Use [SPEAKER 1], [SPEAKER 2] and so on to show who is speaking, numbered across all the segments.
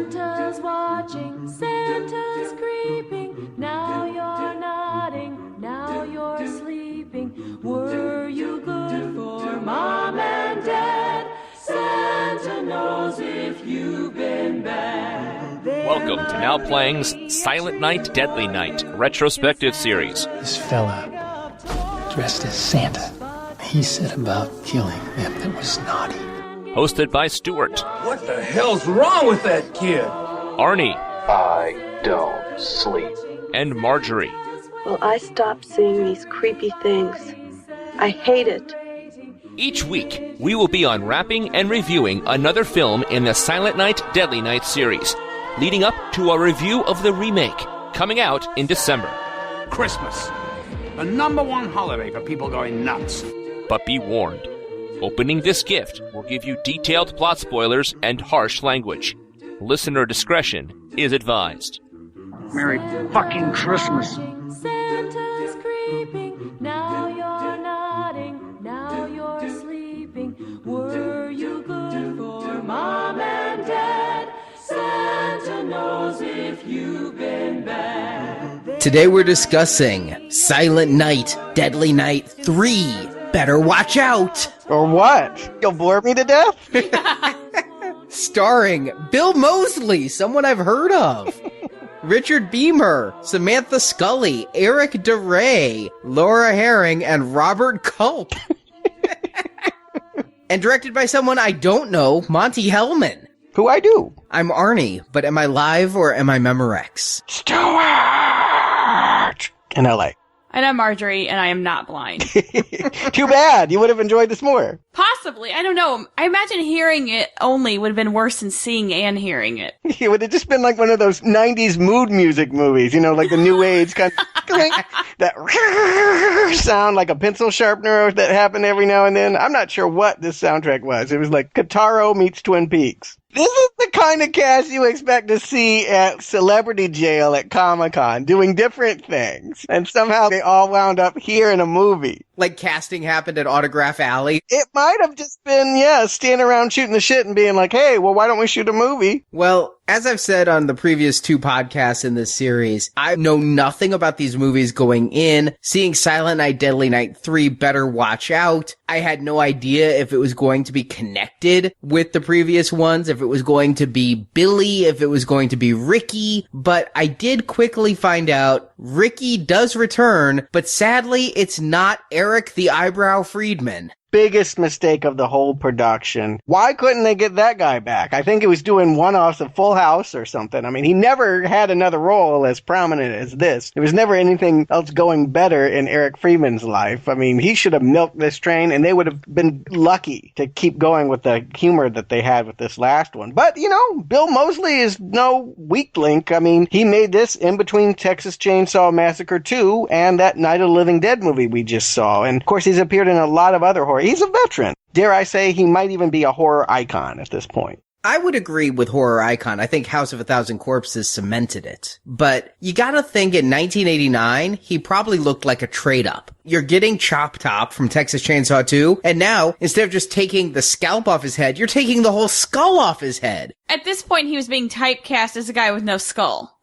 [SPEAKER 1] Santa's watching, Santa's creeping. Now you're nodding, now you're sleeping. Were you good for Mom and Dad? Santa knows if you've been bad.
[SPEAKER 2] Welcome to Now Playing's Silent Night, Deadly Night retrospective series.
[SPEAKER 3] This fella dressed as Santa, he said about killing them that was naughty.
[SPEAKER 2] Hosted by Stuart.
[SPEAKER 4] What the hell's wrong with that kid?
[SPEAKER 2] Arnie.
[SPEAKER 5] I don't sleep.
[SPEAKER 2] And Marjorie.
[SPEAKER 6] Well, I stopped seeing these creepy things. I hate it.
[SPEAKER 2] Each week, we will be unwrapping and reviewing another film in the Silent Night, Deadly Night series, leading up to a review of the remake, coming out in December.
[SPEAKER 4] Christmas. The #1 holiday for people going nuts.
[SPEAKER 2] But be warned, opening this gift will give you detailed plot spoilers and harsh language. Listener discretion is advised.
[SPEAKER 4] Merry fucking Christmas.
[SPEAKER 1] Santa's creeping. Now you're nodding, now you're sleeping. Were you good for Mom and Dad? Santa knows if you've been bad.
[SPEAKER 7] Today we're discussing Silent Night, Deadly Night 3. Better watch out!
[SPEAKER 8] Or what? You'll bore me to death?
[SPEAKER 7] Starring Bill Moseley, someone I've heard of. Richard Beamer, Samantha Scully, Eric DeRay, Laura Herring, and Robert Culp. And directed by someone I don't know, Monty Hellman.
[SPEAKER 8] Who I do.
[SPEAKER 7] I'm Arnie, but am I live or am I Memorex?
[SPEAKER 8] Stuart! In LA.
[SPEAKER 9] And I'm Marjorie, and I am not blind.
[SPEAKER 8] Too bad. You would have enjoyed this more.
[SPEAKER 9] Possibly. I don't know. I imagine hearing it only would have been worse than seeing and hearing it.
[SPEAKER 8] It would have just been like one of those 90s mood music movies, you know, like the New Age kind of that sound like a pencil sharpener that happened every now and then. I'm not sure what this soundtrack was. It was like Kataro meets Twin Peaks. This is the kind of cast you expect to see at Celebrity Jail at Comic-Con, doing different things. And somehow they all wound up here in a movie.
[SPEAKER 7] Like casting happened at Autograph Alley?
[SPEAKER 8] It might have just been, standing around shooting the shit and being like, hey, well, why don't we shoot a movie?
[SPEAKER 7] Well, as I've said on the previous 2 podcasts in this series, I know nothing about these movies going in. Seeing Silent Night, Deadly Night 3, better watch out. I had no idea if it was going to be connected with the previous ones, if it was going to be Billy, if it was going to be Ricky, but I did quickly find out Ricky does return, but sadly it's not Eric the Eyebrow Friedman.
[SPEAKER 8] Biggest mistake of the whole production. Why couldn't they get that guy back? I think he was doing one-offs of Full House or something. I mean, he never had another role as prominent as this. There was never anything else going better in Eric Friedman's life. I mean, he should have milked this train, and they would have been lucky to keep going with the humor that they had with this last one. But, Bill Moseley is no weak link. I mean, he made this in between Texas Chainsaw Massacre 2 and that Night of the Living Dead movie we just saw. And, of course, he's appeared in a lot of other horror. He's a veteran. Dare I say he might even be a horror icon at this point.
[SPEAKER 7] I would agree with horror icon. I think House of a Thousand Corpses cemented it. But you gotta think in 1989, he probably looked like a trade up. You're getting Chop Top from Texas Chainsaw 2, and now, instead of just taking the scalp off his head, you're taking the whole skull off his head.
[SPEAKER 9] At this point, he was being typecast as a guy with no skull.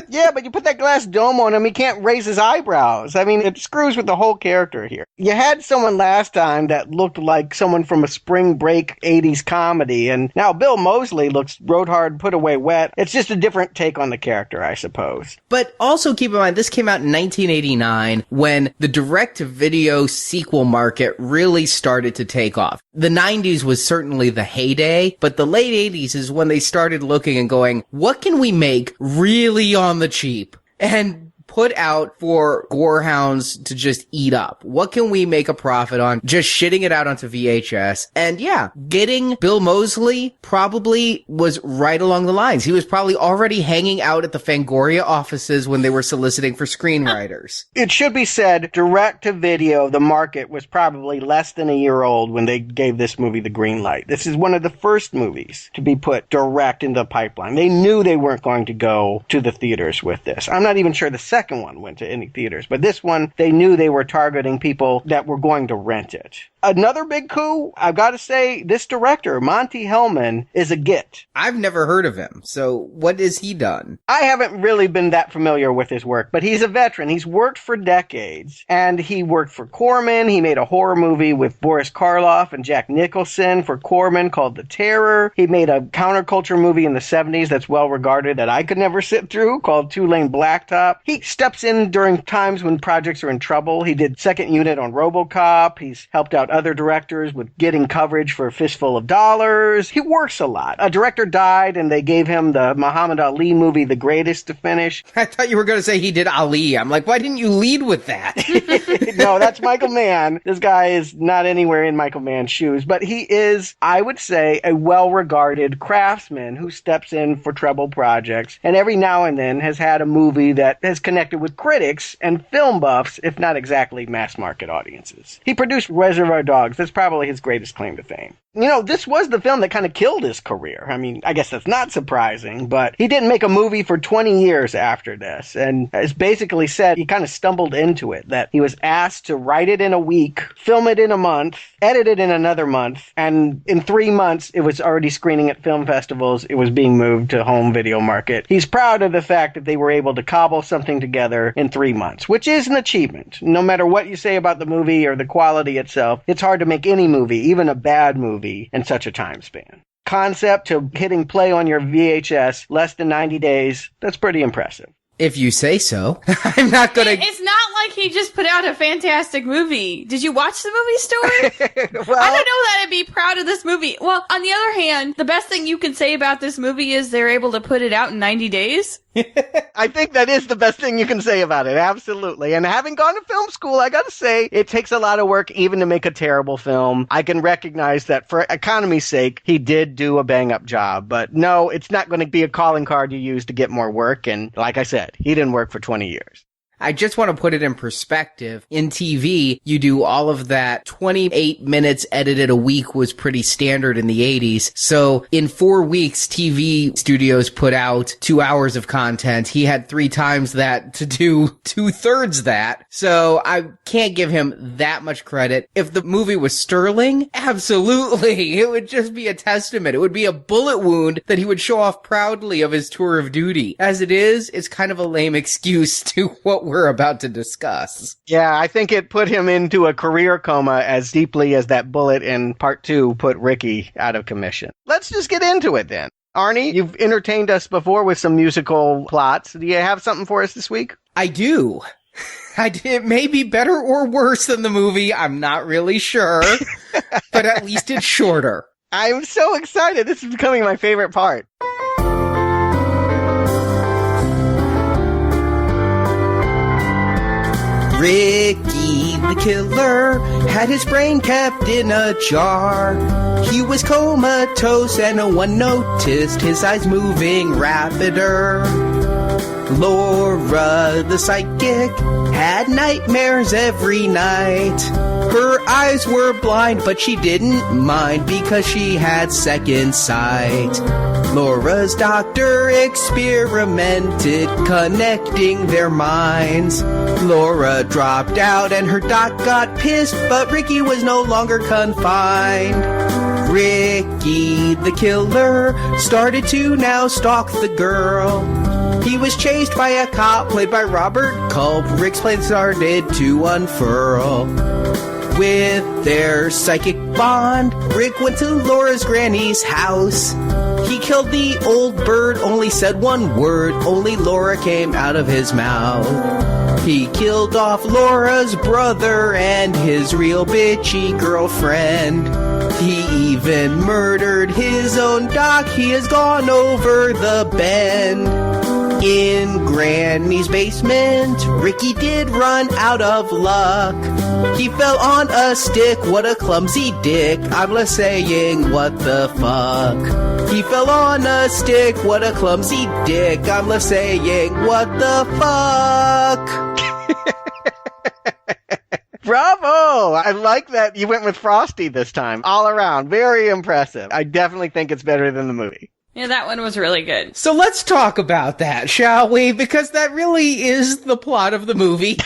[SPEAKER 8] Yeah, but you put that glass dome on him, he can't raise his eyebrows. I mean, it screws with the whole character here. You had someone last time that looked like someone from a spring break 80s comedy, and now Bill Moseley looks rode hard, put away wet. It's just a different take on the character, I suppose.
[SPEAKER 7] But also keep in mind, this came out in 1989 when the direct-to-video sequel market really started to take off. The 90s was certainly the heyday, but the late 80s is when they started looking and going, what can we make really on the cheap and put out for gorehounds to just eat up? What can we make a profit on? Just shitting it out onto VHS. And yeah, getting Bill Moseley probably was right along the lines. He was probably already hanging out at the Fangoria offices when they were soliciting for screenwriters.
[SPEAKER 8] It should be said, direct to video, the market was probably less than a year old when they gave this movie the green light. This is one of the first movies to be put direct into the pipeline. They knew they weren't going to go to the theaters with this. I'm not even sure the second one went to any theaters, but this one, they knew they were targeting people that were going to rent it. Another big coup, I've got to say, this director, Monty Hellman, is a git.
[SPEAKER 7] I've never heard of him. So what has he done?
[SPEAKER 8] I haven't really been that familiar with his work, but he's a veteran. He's worked for decades, and he worked for Corman. He made a horror movie with Boris Karloff and Jack Nicholson for Corman called The Terror. He made a counterculture movie in the 70s that's well regarded that I could never sit through called Two Lane Blacktop. He steps in during times when projects are in trouble. He did second unit on RoboCop. He's helped out other directors with getting coverage for A Fistful of Dollars. He works a lot. A director died, and they gave him the Muhammad Ali movie, The Greatest, to finish.
[SPEAKER 7] I thought you were going to say he did Ali. I'm like, why didn't you lead with that?
[SPEAKER 8] No, that's Michael Mann. This guy is not anywhere in Michael Mann's shoes, but he is, I would say, a well-regarded craftsman who steps in for trouble projects, and every now and then has had a movie that has connected with critics and film buffs, if not exactly mass-market audiences. He produced Reservoir Dogs. That's probably his greatest claim to fame. You know, this was the film that kind of killed his career. I mean, I guess that's not surprising, but he didn't make a movie for 20 years after this. And as basically said, he kind of stumbled into it, that he was asked to write it in a week, film it in a month, edit it in another month, and in 3 months, it was already screening at film festivals. It was being moved to home video market. He's proud of the fact that they were able to cobble something together in 3 months, which is an achievement. No matter what you say about the movie or the quality itself, it's hard to make any movie, even a bad movie, in such a time span. Concept to hitting play on your VHS less than 90 days, that's pretty impressive.
[SPEAKER 7] If you say so. I'm not gonna...
[SPEAKER 9] It's not like he just put out a fantastic movie. Did you watch the movie Store?
[SPEAKER 8] Well,
[SPEAKER 9] I don't know that I'd be proud of this movie. Well, on the other hand, the best thing you can say about this movie is they're able to put it out in 90 days.
[SPEAKER 8] I think that is the best thing you can say about it, absolutely. And having gone to film school, I gotta say, it takes a lot of work even to make a terrible film. I can recognize that for economy's sake, he did do a bang-up job. But no, it's not going to be a calling card you use to get more work. And like I said, he didn't work for 20 years.
[SPEAKER 7] I just want to put it in perspective. In TV, you do all of that. 28 minutes edited a week was pretty standard in the 80s. So in 4 weeks, TV studios put out 2 hours of content. He had 3 times that to do 2/3 that. So I can't give him that much credit. If the movie was sterling, absolutely. It would just be a testament. It would be a bullet wound that he would show off proudly of his tour of duty. As it is, it's kind of a lame excuse to what we're about to discuss.
[SPEAKER 8] Yeah, I think it put him into a career coma as deeply as that bullet in part 2 put Ricky out of commission. Let's just get into it then. Arnie, you've entertained us before with some musical plots. Do you have something for us this week?
[SPEAKER 7] I do. It may be better or worse than the movie. I'm not really sure. But at least it's shorter.
[SPEAKER 8] I'm so excited. This is becoming my favorite part.
[SPEAKER 7] Ricky the Killer had his brain kept in a jar. He was comatose and no one noticed his eyes moving rapider. Laura the psychic had nightmares every night. Her eyes were blind, but she didn't mind because she had second sight. Laura's doctor experimented, connecting their minds. Laura dropped out and her doc got pissed, but Ricky was no longer confined. Ricky the Killer started to now stalk the girl. He was chased by a cop played by Robert Culp. Rick's plan started to unfurl. With their psychic bond, Rick went to Laura's granny's house. He killed the old bird, only said one word, only Laura came out of his mouth. He killed off Laura's brother and his real bitchy girlfriend. He even murdered his own doc, he has gone over the bend. In Granny's basement, Ricky did run out of luck. He fell on a stick, what a clumsy dick. I'm left saying, what the fuck? He fell on a stick, what a clumsy dick. I'm left saying, what the fuck?
[SPEAKER 8] Bravo! I like that you went with Frosty this time. All around. Very impressive. I definitely think it's better than the movie.
[SPEAKER 9] Yeah, that one was really good.
[SPEAKER 7] So let's talk about that, shall we? Because that really is the plot of the movie.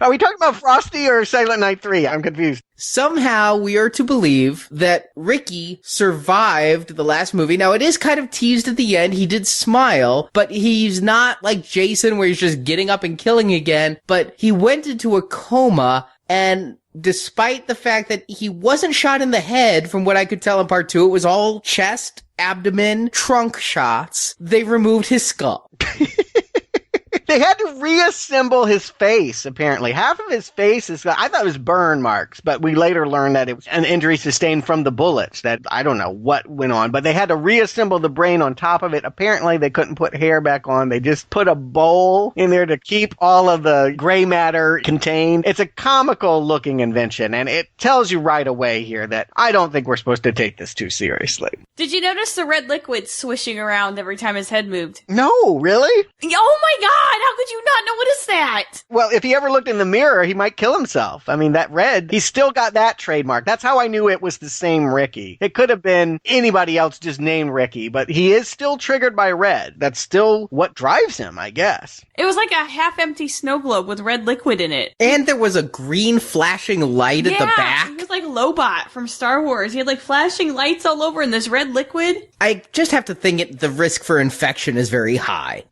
[SPEAKER 8] Are we talking about Frosty or Silent Night 3? I'm confused.
[SPEAKER 7] Somehow we are to believe that Ricky survived the last movie. Now, it is kind of teased at the end. He did smile, but he's not like Jason where he's just getting up and killing again. But he went into a coma, and despite the fact that he wasn't shot in the head, from what I could tell in part 2, it was all chest, abdomen, trunk shots. They removed his skull.
[SPEAKER 8] They had to reassemble his face, apparently. Half of his face is, I thought it was burn marks, but we later learned that it was an injury sustained from the bullets. That I don't know what went on, but they had to reassemble the brain on top of it. Apparently, they couldn't put hair back on. They just put a bowl in there to keep all of the gray matter contained. It's a comical looking invention, and it tells you right away here that I don't think we're supposed to take this too seriously.
[SPEAKER 9] Did you notice the red liquid swishing around every time his head moved?
[SPEAKER 8] No, really?
[SPEAKER 9] Oh my god! How could you not notice that?
[SPEAKER 8] Well, if he ever looked in the mirror, he might kill himself. I mean, that red, he's still got that trademark. That's how I knew it was the same Ricky. It could have been anybody else just named Ricky, but he is still triggered by red. That's still what drives him, I guess.
[SPEAKER 9] It was like a half-empty snow globe with red liquid in it.
[SPEAKER 7] And there was a green flashing light at the back.
[SPEAKER 9] He was like Lobot from Star Wars. He had like flashing lights all over in this red liquid.
[SPEAKER 7] I just have to think the risk for infection is very high.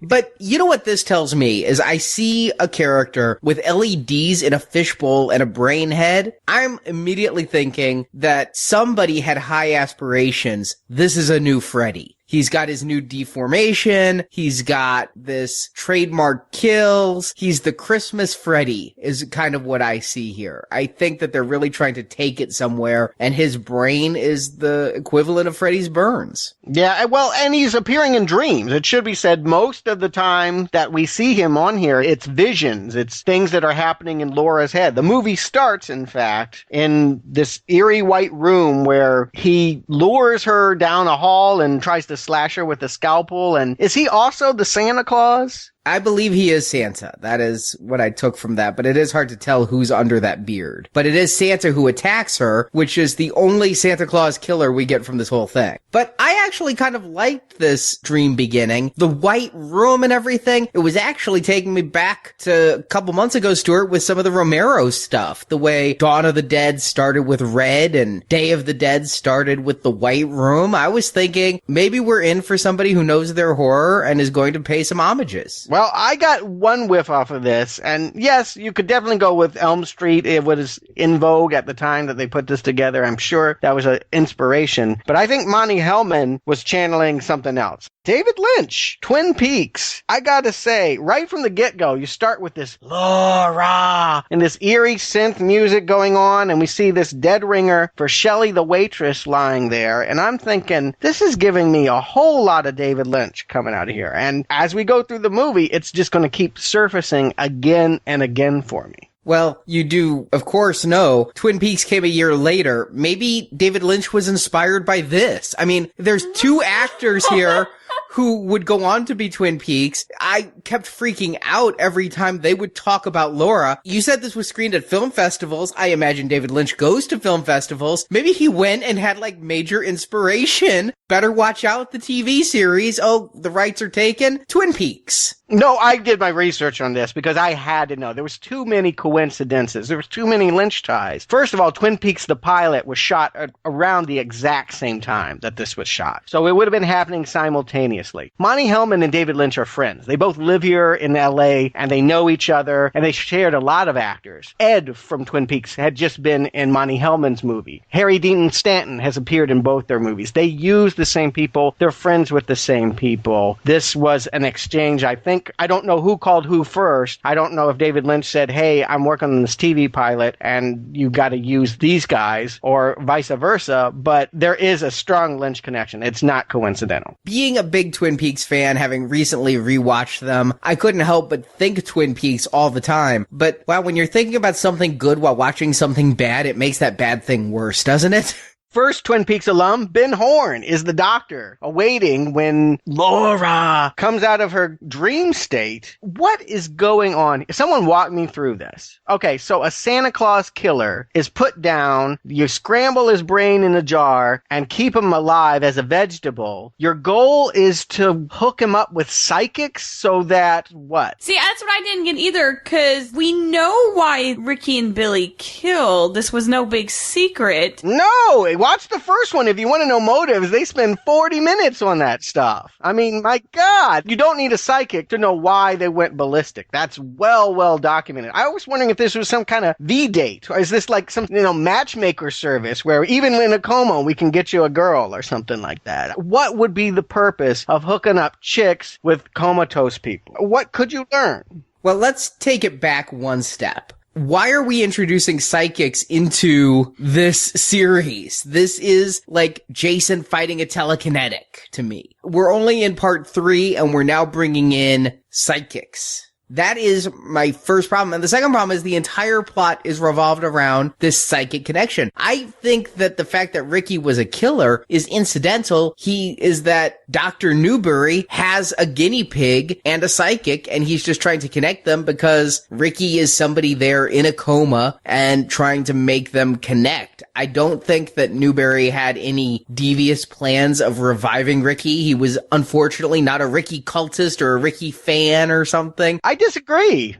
[SPEAKER 7] But you know what this tells me is I see a character with LEDs in a fishbowl and a brain head. I'm immediately thinking that somebody had high aspirations. This is a new Freddy. He's got his new deformation. He's got this trademark kills. He's the Christmas Freddy is kind of what I see here. I think that they're really trying to take it somewhere, and his brain is the equivalent of Freddy's burns.
[SPEAKER 8] Yeah, well, and he's appearing in dreams. It should be said most of the time that we see him on here, it's visions. It's things that are happening in Laura's head. The movie starts, in fact, in this eerie white room where he lures her down a hall and tries to slash her with a scalpel. And is he also the Santa Claus?
[SPEAKER 7] I believe he is Santa. That is what I took from that, but it is hard to tell who's under that beard. But it is Santa who attacks her, which is the only Santa Claus killer we get from this whole thing. But I actually kind of liked this dream beginning. The white room and everything, it was actually taking me back to a couple months ago, Stuart, with some of the Romero stuff. The way Dawn of the Dead started with red and Day of the Dead started with the white room. I was thinking maybe we're in for somebody who knows their horror and is going to pay some homages.
[SPEAKER 8] Well, I got one whiff off of this, and yes, you could definitely go with Elm Street. It was in vogue at the time that they put this together. I'm sure that was an inspiration. But I think Monty Hellman was channeling something else. David Lynch, Twin Peaks. I gotta say, right from the get-go, you start with this Laura and this eerie synth music going on, and we see this dead ringer for Shelley the waitress lying there, and I'm thinking, this is giving me a whole lot of David Lynch coming out of here. And as we go through the movie, it's just going to keep surfacing again and again for me.
[SPEAKER 7] Well, you do, of course, know Twin Peaks came a year later. Maybe David Lynch was inspired by this. I mean, there's two actors here who would go on to be Twin Peaks. I kept freaking out every time they would talk about Laura. You said this was screened at film festivals. I imagine David Lynch goes to film festivals. Maybe he went and had like major inspiration. Better watch out the TV series. Oh, the rights are taken. Twin Peaks.
[SPEAKER 8] No, I did my research on this because I had to know. There was too many coincidences. There was too many Lynch ties. First of all, Twin Peaks, the pilot, was shot around the exact same time that this was shot. So it would have been happening simultaneously. Monty Hellman and David Lynch are friends. They both live here in L.A., and they know each other, and they shared a lot of actors. Ed from Twin Peaks had just been in Monty Hellman's movie. Harry Dean Stanton has appeared in both their movies. They use the same people. They're friends with the same people. This was an exchange, I think. I don't know who called who first. I don't know if David Lynch said, hey, I'm working on this TV pilot and you got to use these guys, or vice versa, but there is a strong Lynch connection. It's not coincidental.
[SPEAKER 7] Being a big Twin Peaks fan, having recently rewatched them, I couldn't help but think Twin Peaks all the time. But wow, when you're thinking about something good while watching something bad, it makes that bad thing worse, doesn't it?
[SPEAKER 8] First Twin Peaks alum, Ben Horn, is the doctor, awaiting when Laura comes out of her dream state. What is going on? Someone walk me through this. Okay, so a Santa Claus killer is put down, you scramble his brain in a jar and keep him alive as a vegetable. Your goal is to hook him up with psychics so that what?
[SPEAKER 9] See, that's what I didn't get either, because we know why Ricky and Billy killed. This was no big secret.
[SPEAKER 8] No! Watch the first one if you want to know motives. They spend 40 minutes on that stuff. I mean, my God. You don't need a psychic to know why they went ballistic. That's well documented. I was wondering if this was some kind of V-date. Or is this like some, matchmaker service where even in a coma we can get you a girl or something like that? What would be the purpose of hooking up chicks with comatose people? What could you learn?
[SPEAKER 7] Well, let's take it back one step. Why are we introducing psychics into this series? This is like Jason fighting a telekinetic to me. We're only in part 3 and we're now bringing in psychics. That is my first problem. And the second problem is the entire plot is revolved around this psychic connection. I think that the fact that Ricky was a killer is incidental. He is that Dr. Newbury has a guinea pig and a psychic, and he's just trying to connect them because Ricky is somebody there in a coma and trying to make them connect. I don't think that Newbury had any devious plans of reviving Ricky. He was unfortunately not a Ricky cultist or a Ricky fan or something.
[SPEAKER 8] I disagree.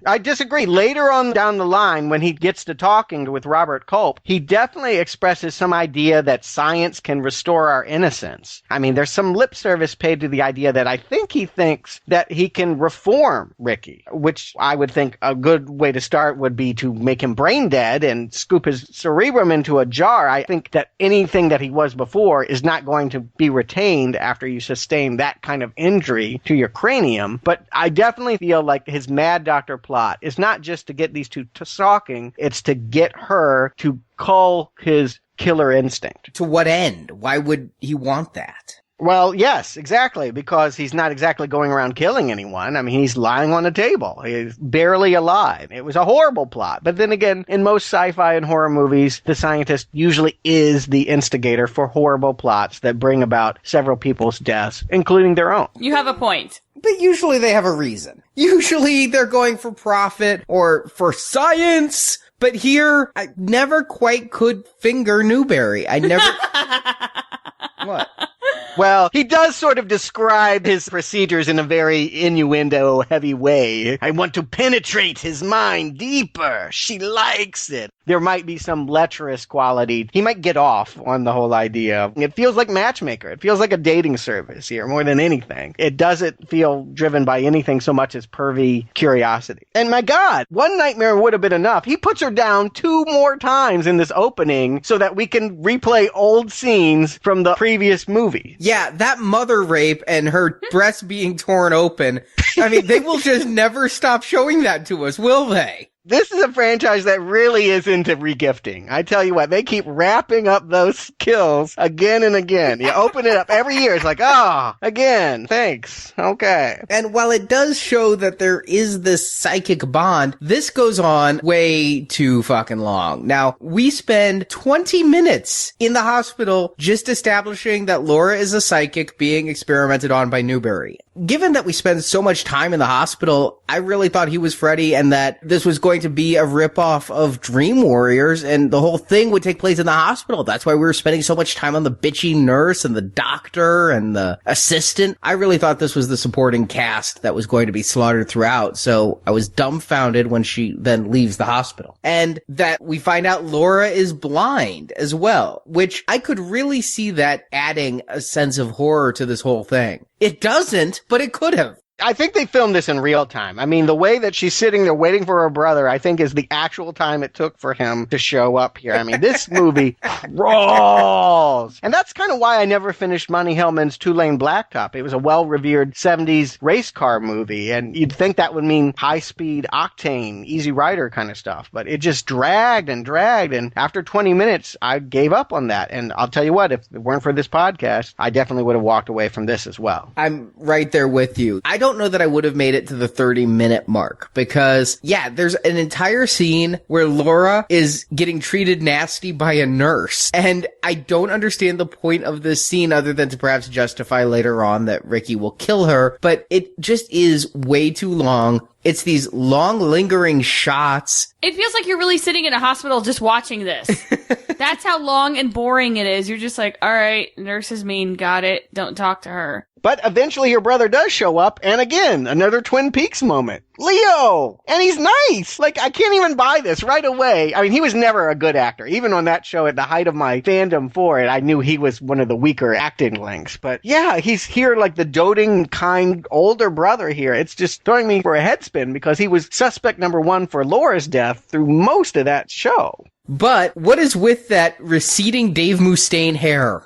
[SPEAKER 8] Later on down the line, when he gets to talking with Robert Culp, he definitely expresses some idea that science can restore our innocence. I mean, there's some lip service paid to the idea that I think he thinks that he can reform Ricky, which I would think a good way to start would be to make him brain dead and scoop his cerebrum into a jar. I think that anything that he was before is not going to be retained after you sustain that kind of injury to your cranium. But I definitely feel like his Mad Doctor plot is not just to get these two talking, it's to get her to cull his killer instinct.
[SPEAKER 7] To what end? Why would he want that?
[SPEAKER 8] Well, yes, exactly, because he's not exactly going around killing anyone. I mean, he's lying on a table. He's barely alive. It was a horrible plot. But then again, in most sci-fi and horror movies, the scientist usually is the instigator for horrible plots that bring about several people's deaths, including their own.
[SPEAKER 9] You have a point.
[SPEAKER 7] But usually they have a reason. Usually they're going for profit or for science. But here, I never quite could finger Newbury. I never... What?
[SPEAKER 8] Well, he does sort of describe his procedures in a very innuendo-heavy way. I want to penetrate his mind deeper. She likes it. There might be some lecherous quality. He might get off on the whole idea. It feels like Matchmaker. It feels like a dating service here more than anything. It doesn't feel driven by anything so much as pervy curiosity. And my God, one nightmare would have been enough. He puts her down 2 more times in this opening so that we can replay old scenes from the previous movie.
[SPEAKER 7] Yeah, that mother rape and her breast being torn open. I mean, they will just never stop showing that to us, will they?
[SPEAKER 8] This is a franchise that really is into regifting. I tell you what, they keep wrapping up those kills again and again. You open it up every year, it's like, again, thanks, okay.
[SPEAKER 7] And while it does show that there is this psychic bond, this goes on way too fucking long. Now, we spend 20 minutes in the hospital just establishing that Laura is a psychic being experimented on by Newbury. Given that we spend so much time in the hospital, I really thought he was Freddy and that this was going to be a ripoff of Dream Warriors and the whole thing would take place in the hospital. That's why we were spending so much time on the bitchy nurse and the doctor and the assistant. I really thought this was the supporting cast that was going to be slaughtered throughout, so I was dumbfounded when she then leaves the hospital. And that we find out Laura is blind as well, which I could really see that adding a sense of horror to this whole thing. It doesn't, but it could have.
[SPEAKER 8] I think they filmed this in real time. I mean, the way that she's sitting there waiting for her brother, I think is the actual time it took for him to show up here. I mean, this movie rolls. And that's kind of why I never finished Monty Hellman's Two-Lane Blacktop. It was a well-revered 70s race car movie, and you'd think that would mean high-speed, octane, easy rider kind of stuff. But it just dragged, and after 20 minutes, I gave up on that. And I'll tell you what, if it weren't for this podcast, I definitely would have walked away from this as well.
[SPEAKER 7] I'm right there with you. I don't don't know that I would have made it to the 30-minute mark because, yeah, there's an entire scene where Laura is getting treated nasty by a nurse. And I don't understand the point of this scene other than to perhaps justify later on that Ricky will kill her, but it just is way too long. It's these long, lingering shots.
[SPEAKER 9] It feels like you're really sitting in a hospital just watching this. That's how long and boring it is. You're just like, all right, nurse is mean, got it, don't talk to her.
[SPEAKER 8] But eventually your brother does show up, and again, another Twin Peaks moment. Leo! And he's nice! Like, I can't even buy this right away. I mean, he was never a good actor. Even on that show, at the height of my fandom for it, I knew he was one of the weaker acting links. But yeah, he's here like the doting, kind, older brother here. It's just throwing me for a headspin because he was suspect number one for Laura's death through most of that show.
[SPEAKER 7] But what is with that receding Dave Mustaine hair?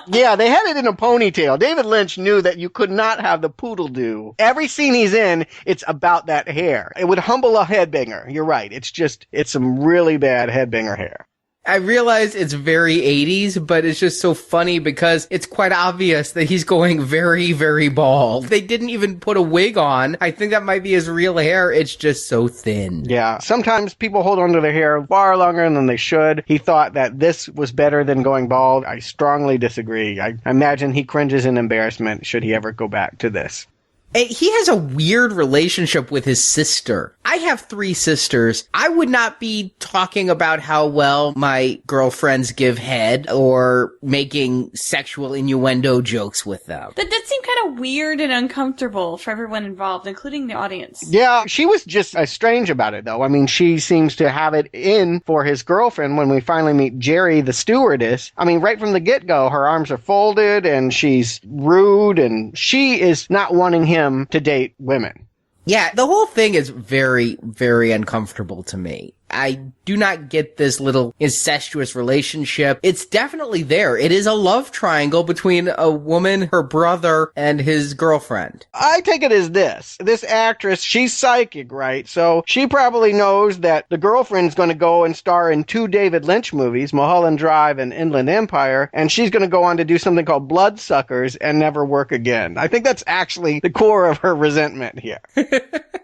[SPEAKER 8] Yeah, they had it in a ponytail. David Lynch knew that you could not have the poodle do. Every scene he's in, it's about that hair. It would humble a headbanger. You're right. It's some really bad headbanger hair.
[SPEAKER 7] I realize it's very 80s, but it's just so funny because it's quite obvious that he's going very, very bald. They didn't even put a wig on. I think that might be his real hair. It's just so thin.
[SPEAKER 8] Yeah. Sometimes people hold on to their hair far longer than they should. He thought that this was better than going bald. I strongly disagree. I imagine he cringes in embarrassment should he ever go back to this.
[SPEAKER 7] He has a weird relationship with his sister. I have 3 sisters. I would not be talking about how well my girlfriends give head or making sexual innuendo jokes with them.
[SPEAKER 9] That did seem kind of weird and uncomfortable for everyone involved, including the audience.
[SPEAKER 8] Yeah, she was just strange about it, though. I mean, she seems to have it in for his girlfriend when we finally meet Jerry, the stewardess. I mean, right from the get-go, her arms are folded and she's rude and she is not wanting him to date women.
[SPEAKER 7] Yeah, the whole thing is very, very uncomfortable to me. I do not get this little incestuous relationship. It's definitely there. It is a love triangle between a woman, her brother, and his girlfriend.
[SPEAKER 8] I take it as this. This actress, she's psychic, right? So she probably knows that the girlfriend's going to go and star in 2 David Lynch movies, Mulholland Drive and Inland Empire, and she's going to go on to do something called Bloodsuckers and never work again. I think that's actually the core of her resentment here.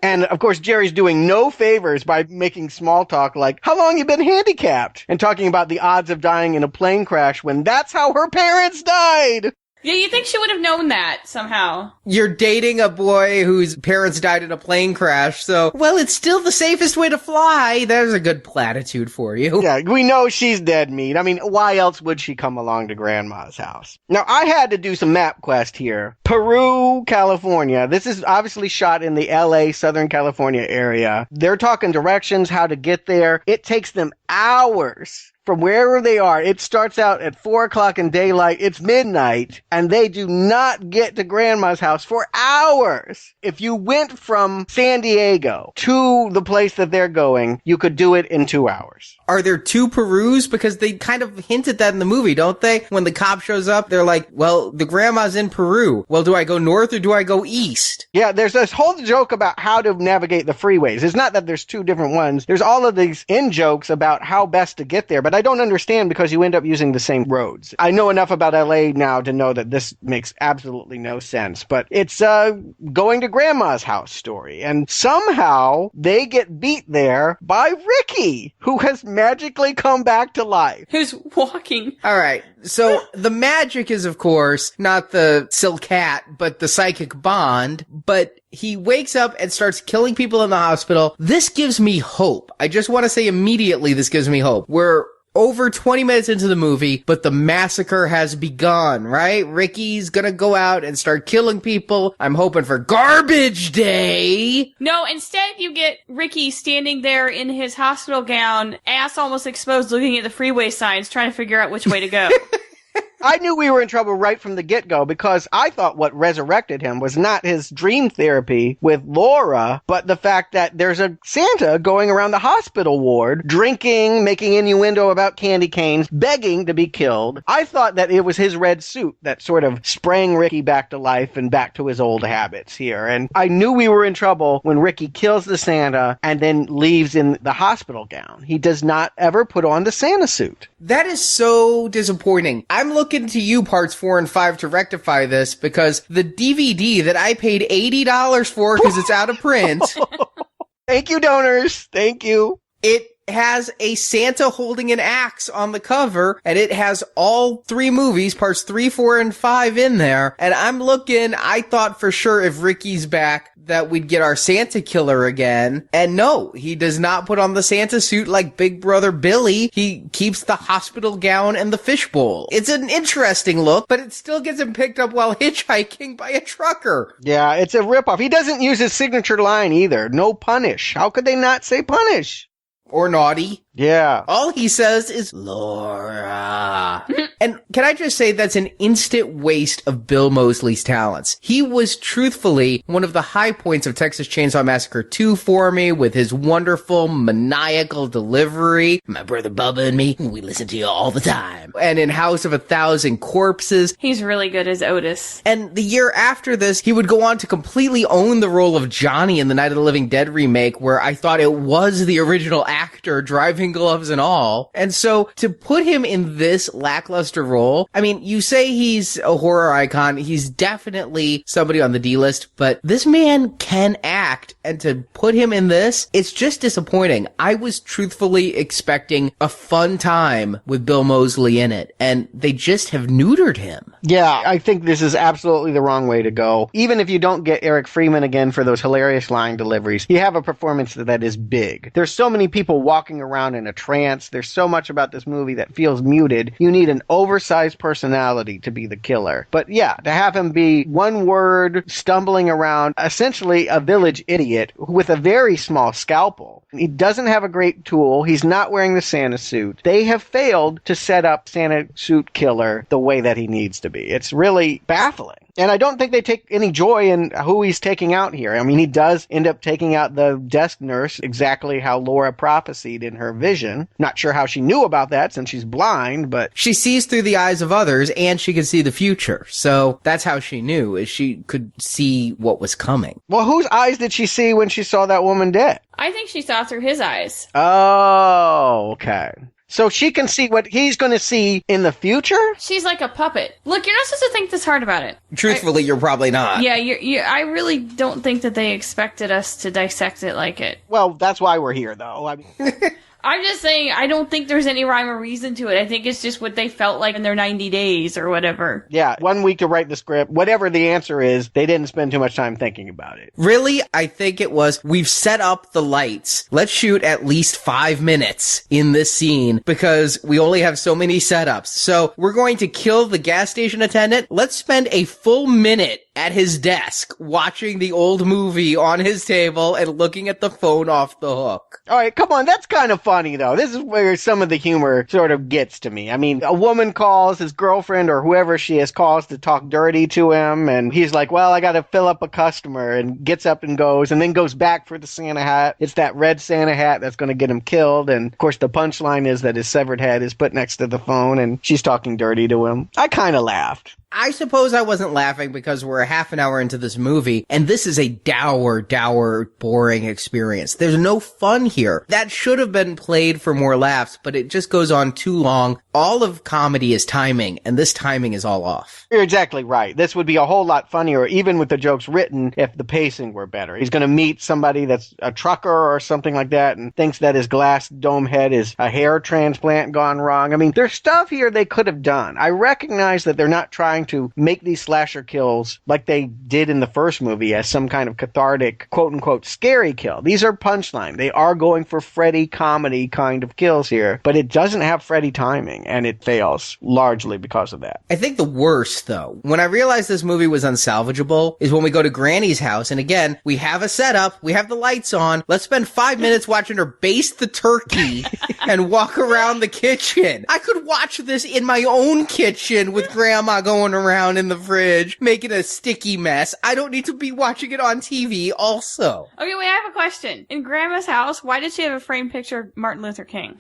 [SPEAKER 8] And, of course, Jerry's doing no favors by making small talk like, how long you been handicapped? And talking about the odds of dying in a plane crash when that's how her parents died.
[SPEAKER 9] Yeah, you think she would have known that somehow.
[SPEAKER 7] You're dating a boy whose parents died in a plane crash, so, well, it's still the safest way to fly. There's a good platitude for you.
[SPEAKER 8] Yeah, we know she's dead meat. I mean, why else would she come along to Grandma's house? Now, I had to do some map quest here. Peru, California. This is obviously shot in the LA, Southern California area. They're talking directions, how to get there. It takes them hours. From wherever they are, it starts out at 4 o'clock in daylight. It's midnight, and they do not get to Grandma's house for hours. If you went from San Diego to the place that they're going, you could do it in 2 hours.
[SPEAKER 7] Are there 2 Perus? Because they kind of hint at that in the movie, don't they? When the cop shows up, they're like, well, the grandma's in Peru. Well, do I go north or do I go east?
[SPEAKER 8] Yeah, there's this whole joke about how to navigate the freeways. It's not that there's 2 different ones. There's all of these in-jokes about how best to get there, but I don't understand because you end up using the same roads. I know enough about LA now to know that this makes absolutely no sense, but it's a going to Grandma's house story. And somehow they get beat there by Ricky, who has magically come back to life.
[SPEAKER 9] Who's walking.
[SPEAKER 7] All right. So the magic is, of course, not the silk hat, but the psychic bond. But he wakes up and starts killing people in the hospital. This gives me hope. I just want to say immediately this gives me hope. We're over 20 minutes into the movie, but the massacre has begun, right? Ricky's gonna go out and start killing people. I'm hoping for garbage day.
[SPEAKER 9] No, instead you get Ricky standing there in his hospital gown, ass almost exposed, looking at the freeway signs, trying to figure out which way to go.
[SPEAKER 8] I knew we were in trouble right from the get-go because I thought what resurrected him was not his dream therapy with Laura, but the fact that there's a Santa going around the hospital ward, drinking, making innuendo about candy canes, begging to be killed. I thought that it was his red suit that sort of sprang Ricky back to life and back to his old habits here. And I knew we were in trouble when Ricky kills the Santa and then leaves in the hospital gown. He does not ever put on the Santa suit.
[SPEAKER 7] That is so disappointing. I'm looking looking to you, parts 4 and 5, to rectify this, because the DVD that I paid $80 for because it's out of print.
[SPEAKER 8] Thank you, donors. Thank you.
[SPEAKER 7] It has a Santa holding an axe on the cover, and it has all 3 movies, parts 3, 4, and 5 in there. And I'm looking, I thought for sure if Ricky's back that we'd get our Santa killer again. And no, he does not put on the Santa suit like Big Brother Billy. He keeps the hospital gown and the fishbowl. It's an interesting look, but it still gets him picked up while hitchhiking by a trucker.
[SPEAKER 8] Yeah, it's a ripoff. He doesn't use his signature line either. No punish. How could they not say punish?
[SPEAKER 7] Or naughty.
[SPEAKER 8] Yeah.
[SPEAKER 7] All he says is, Laura. And can I just say that's an instant waste of Bill Moseley's talents. He was truthfully one of the high points of Texas Chainsaw Massacre 2 for me, with his wonderful, maniacal delivery. My brother Bubba and me, we listen to you all the time. And in House of a Thousand Corpses.
[SPEAKER 9] He's really good as Otis.
[SPEAKER 7] And the year after this, he would go on to completely own the role of Johnny in the Night of the Living Dead remake, where I thought it was the original actor driving gloves and all. And so to put him in this lackluster role, I mean, you say he's a horror icon. He's definitely somebody on the D list, but this man can act. And to put him in this, it's just disappointing. I was truthfully expecting a fun time with Bill Moseley in it, and they just have neutered him.
[SPEAKER 8] Yeah, I think this is absolutely the wrong way to go. Even if you don't get Eric Freeman again for those hilarious line deliveries, you have a performance that is big. There's so many people walking around in a trance. There's so much about this movie that feels muted. You need an oversized personality to be the killer. But yeah, to have him be one word, stumbling around, essentially a village idiot with a very small scalpel. He doesn't have a great tool. He's not wearing the Santa suit. They have failed to set up Santa suit killer the way that he needs to be. It's really baffling. And I don't think they take any joy in who he's taking out here. I mean, he does end up taking out the desk nurse exactly how Laura prophesied in her vision. Not sure how she knew about that since she's blind, but...
[SPEAKER 7] She sees through the eyes of others, and she can see the future. So that's how she knew, is she could see what was coming.
[SPEAKER 8] Well, whose eyes did she see when she saw that woman dead?
[SPEAKER 9] I think she saw through his eyes.
[SPEAKER 8] Oh, okay. So she can see what he's going to see in the future?
[SPEAKER 9] She's like a puppet. Look, you're not supposed to think this hard about it.
[SPEAKER 7] Truthfully, you're probably not.
[SPEAKER 9] Yeah, I really don't think that they expected us to dissect it like it.
[SPEAKER 8] Well, that's why we're here, though. I mean...
[SPEAKER 9] I'm just saying, I don't think there's any rhyme or reason to it. I think it's just what they felt like in their 90 days or whatever.
[SPEAKER 8] Yeah, 1 week to write the script. Whatever the answer is, they didn't spend too much time thinking about it.
[SPEAKER 7] Really? I think it was, we've set up the lights. Let's shoot at least 5 minutes in this scene because we only have so many setups. So we're going to kill the gas station attendant. Let's spend a full minute at his desk watching the old movie on his table and looking at the phone off the hook.
[SPEAKER 8] All right, come on. That's kind of funny, though. This is where some of the humor sort of gets to me. I mean, a woman calls, his girlfriend or whoever she is calls to talk dirty to him, and he's like, well, I got to fill up a customer, and gets up and goes, and then goes back for the Santa hat. It's that red Santa hat that's going to get him killed, and of course the punchline is that his severed head is put next to the phone, and she's talking dirty to him. I kind of laughed.
[SPEAKER 7] I suppose I wasn't laughing because we're a half an hour into this movie, and this is a dour, boring experience. There's no fun here. That should have been played for more laughs, but it just goes on too long. All of comedy is timing, and this timing is all off.
[SPEAKER 8] You're exactly right. This would be a whole lot funnier, even with the jokes written, if the pacing were better. He's going to meet somebody that's a trucker or something like that and thinks that his glass dome head is a hair transplant gone wrong. I mean, there's stuff here they could have done. I recognize that they're not trying to make these slasher kills like they did in the first movie as some kind of cathartic, quote-unquote, scary kill. These are punchline. They are going for Freddy comedy kind of kills here, but it doesn't have Freddy timing, and it fails largely because of that.
[SPEAKER 7] I think the worst, though, when I realized this movie was unsalvageable, is when we go to Granny's house, and again, we have a setup, we have the lights on, let's spend 5 minutes watching her baste the turkey and walk around the kitchen. I could watch this in my own kitchen with Grandma going around in the fridge, making a sticky mess. I don't need to be watching it on TV also.
[SPEAKER 9] Okay, wait, I have a question. In Grandma's house, why did she have a framed picture of Martin Luther King?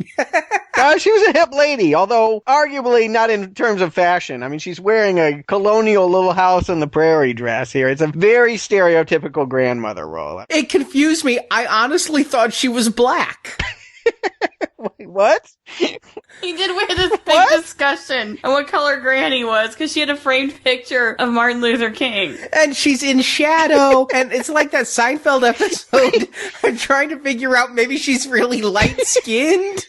[SPEAKER 8] She was a hip lady, although arguably not in terms of fashion. I mean, she's wearing a colonial Little House on the Prairie dress here. It's a very stereotypical grandmother role.
[SPEAKER 7] It confused me. I honestly thought she was black.
[SPEAKER 8] Wait, what?
[SPEAKER 9] He did. We had this big discussion on what color Granny was because she had a framed picture of Martin Luther King.
[SPEAKER 7] And she's in shadow, and it's like that Seinfeld episode. I'm trying to figure out maybe she's really light-skinned.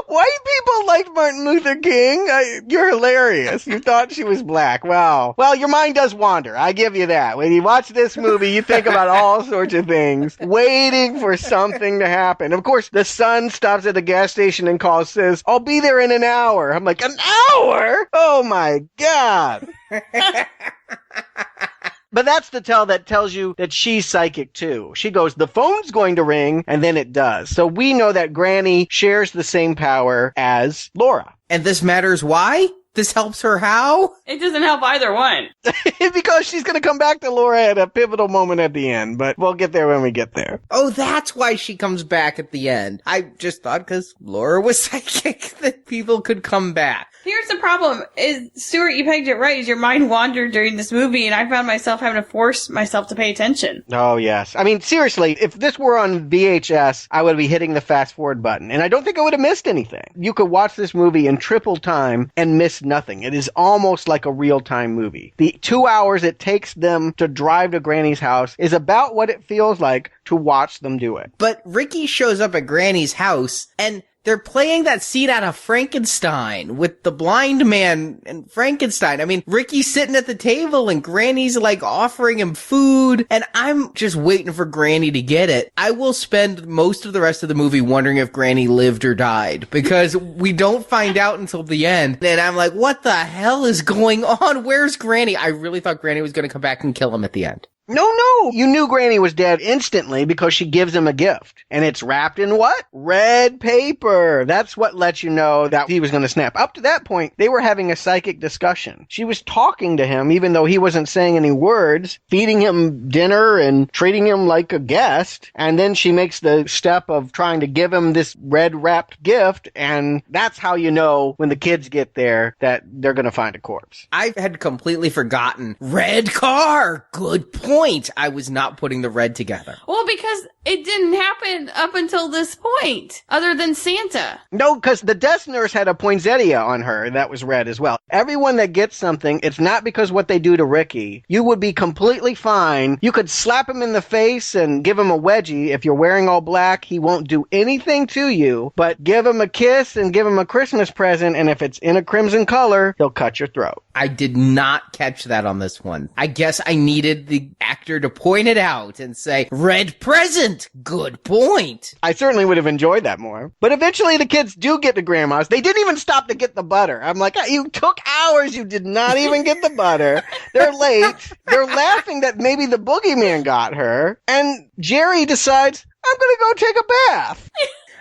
[SPEAKER 8] White people liked Martin Luther King. You're hilarious. You thought she was black. Wow. Well, your mind does wander. I give you that. When you watch this movie, you think about all sorts of things, waiting for something to happen. Of course, the son stops at the gas station and says, I'll be there in an hour. I'm like, an hour? Oh my God. But that's the tell that tells you that she's psychic too. She goes, the phone's going to ring, and then it does. So we know that Granny shares the same power as Laura.
[SPEAKER 7] And this matters why? This helps her how?
[SPEAKER 9] It doesn't help either one.
[SPEAKER 8] Because she's going to come back to Laura at a pivotal moment at the end, but we'll get there when we get there.
[SPEAKER 7] Oh, that's why she comes back at the end. I just thought because Laura was psychic that people could come back.
[SPEAKER 9] Here's the problem, is, Stuart, you pegged it right, is your mind wandered during this movie, and I found myself having to force myself to pay attention.
[SPEAKER 8] Oh, yes. I mean, seriously, if this were on VHS, I would be hitting the fast forward button, and I don't think I would have missed anything. You could watch this movie in triple time and miss nothing. It is almost like a real-time movie. The 2 hours it takes them to drive to Granny's house is about what it feels like to watch them do it.
[SPEAKER 7] But Ricky shows up at Granny's house, and they're playing that scene out of Frankenstein with the blind man and Frankenstein. I mean, Ricky's sitting at the table and Granny's like offering him food, and I'm just waiting for Granny to get it. I will spend most of the rest of the movie wondering if Granny lived or died because we don't find out until the end. And I'm like, what the hell is going on? Where's Granny? I really thought Granny was going to come back and kill him at the end.
[SPEAKER 8] No. You knew Granny was dead instantly because she gives him a gift. And it's wrapped in what? Red paper. That's what lets you know that he was going to snap. Up to that point, they were having a psychic discussion. She was talking to him even though he wasn't saying any words, feeding him dinner and treating him like a guest. And then she makes the step of trying to give him this red wrapped gift. And that's how you know when the kids get there that they're going to find a corpse.
[SPEAKER 7] I had completely forgotten. Red car. Good point. I was not putting the red together.
[SPEAKER 9] Well, because it didn't happen up until this point, other than Santa.
[SPEAKER 8] No, because the desk nurse had a poinsettia on her that was red as well. Everyone that gets something, it's not because what they do to Ricky. You would be completely fine. You could slap him in the face and give him a wedgie. If you're wearing all black, he won't do anything to you, but give him a kiss and give him a Christmas present, and if it's in a crimson color, he'll cut your throat.
[SPEAKER 7] I did not catch that on this one. I guess I needed the actor to point it out and say, red present! Good point!
[SPEAKER 8] I certainly would have enjoyed that more. But eventually the kids do get to Grandma's. They didn't even stop to get the butter. I'm like, you took hours, you did not even get the butter. They're late. They're laughing that maybe the boogeyman got her. And Jerry decides, I'm gonna go take a bath.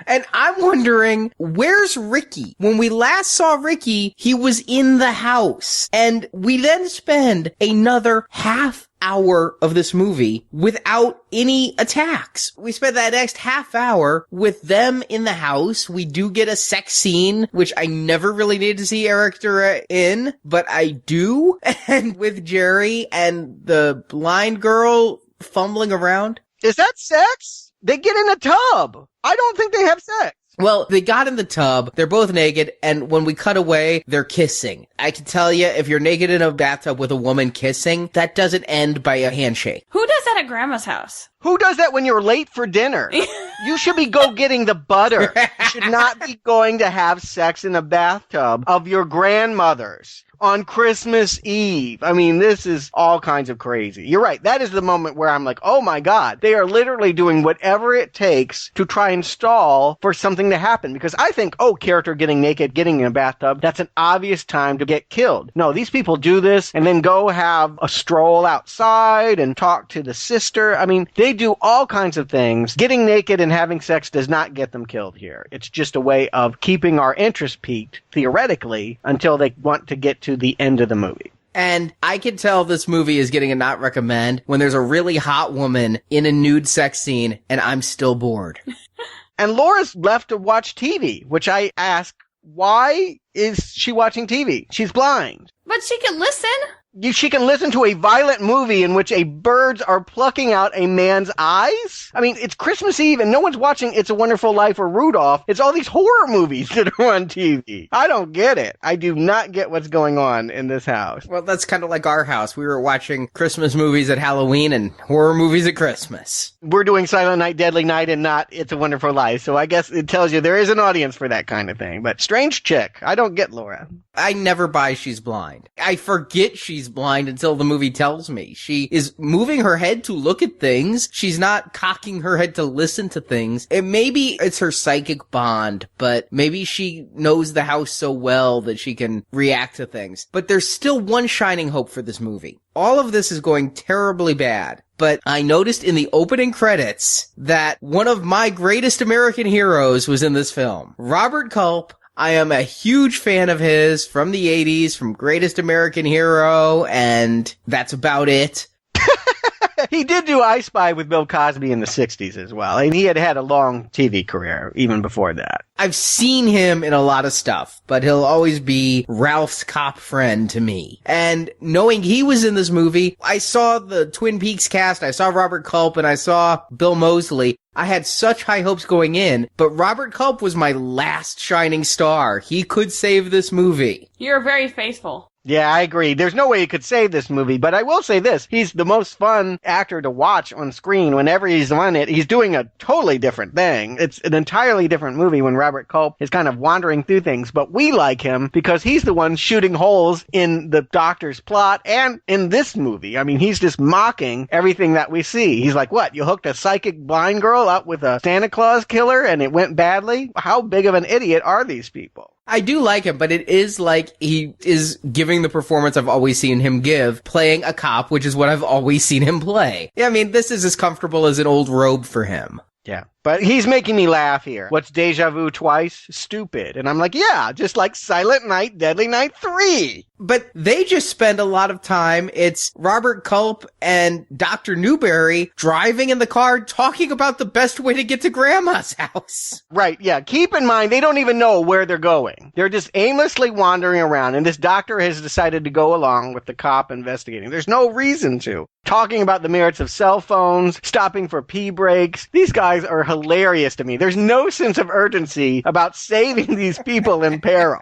[SPEAKER 7] And I'm wondering, where's Ricky? When we last saw Ricky, he was in the house. And we then spend another half hour of this movie without any attacks. We spent that next half hour with them in the house. We do get a sex scene, which I never really needed to see Eric Dura in, but I do. And with Jerry and the blind girl fumbling around.
[SPEAKER 8] Is that sex? They get in a tub. I don't think they have sex.
[SPEAKER 7] Well, they got in the tub, they're both naked, and when we cut away, they're kissing. I can tell you, if you're naked in a bathtub with a woman kissing, that doesn't end by a handshake.
[SPEAKER 9] Who does that at Grandma's house?
[SPEAKER 8] Who does that when you're late for dinner? You should be getting the butter. You should not be going to have sex in a bathtub of your grandmother's on Christmas Eve. I mean, this is all kinds of crazy. You're right. That is the moment where I'm like, oh my God, they are literally doing whatever it takes to try and stall for something to happen. Because I think, character getting naked, getting in a bathtub, that's an obvious time to get killed. No, these people do this and then go have a stroll outside and talk to the sister. I mean, they do all kinds of things. Getting naked and having sex does not get them killed here. It's just a way of keeping our interest peaked, theoretically, until they want to get to the end of the movie.
[SPEAKER 7] And I can tell this movie is getting a not recommend when there's a really hot woman in a nude sex scene and I'm still bored.
[SPEAKER 8] And Laura's left to watch TV, which I ask, why is she watching TV? She's blind.
[SPEAKER 9] But she can listen.
[SPEAKER 8] She can listen to a violent movie in which birds are plucking out a man's eyes? I mean, it's Christmas Eve and no one's watching It's a Wonderful Life or Rudolph. It's all these horror movies that are on TV. I don't get it. I do not get what's going on in this house.
[SPEAKER 7] Well, that's kind of like our house. We were watching Christmas movies at Halloween and horror movies at Christmas.
[SPEAKER 8] We're doing Silent Night, Deadly Night and not It's a Wonderful Life. So I guess it tells you there is an audience for that kind of thing. But strange chick. I don't get Laura.
[SPEAKER 7] I never buy she's blind. I forget she's blind until the movie tells me. She is moving her head to look at things. She's not cocking her head to listen to things. And maybe it's her psychic bond, but maybe she knows the house so well that she can react to things. But there's still one shining hope for this movie. All of this is going terribly bad. But I noticed in the opening credits that one of my greatest American heroes was in this film. Robert Culp. I am a huge fan of his from the 80s, from Greatest American Hero, and that's about it.
[SPEAKER 8] He did do I Spy with Bill Cosby in the 60s as well. And he had had a long TV career even before that.
[SPEAKER 7] I've seen him in a lot of stuff, but he'll always be Ralph's cop friend to me. And knowing he was in this movie, I saw the Twin Peaks cast, I saw Robert Culp, and I saw Bill Moseley. I had such high hopes going in, but Robert Culp was my last shining star. He could save this movie.
[SPEAKER 9] You're very faithful.
[SPEAKER 8] Yeah, I agree. There's no way he could save this movie, but I will say this. He's the most fun actor to watch on screen. Whenever he's on it, he's doing a totally different thing. It's an entirely different movie when Robert Culp is kind of wandering through things, but we like him because he's the one shooting holes in the Doctor's plot and in this movie. I mean, he's just mocking everything that we see. He's like, what, you hooked a psychic blind girl up with a Santa Claus killer and it went badly? How big of an idiot are these people?
[SPEAKER 7] I do like him, but it is like he is giving the performance I've always seen him give, playing a cop, which is what I've always seen him play. Yeah, I mean, this is as comfortable as an old robe for him.
[SPEAKER 8] Yeah. But he's making me laugh here. What's deja vu twice? Stupid. And I'm like, yeah, just like Silent Night, Deadly Night 3.
[SPEAKER 7] But they just spend a lot of time. It's Robert Culp and Dr. Newberry driving in the car talking about the best way to get to Grandma's house.
[SPEAKER 8] Right, yeah. Keep in mind, they don't even know where they're going. They're just aimlessly wandering around, and this doctor has decided to go along with the cop investigating. There's no reason to. Talking about the merits of cell phones, stopping for pee breaks. These guys are hilarious to me. There's no sense of urgency about saving these people in peril.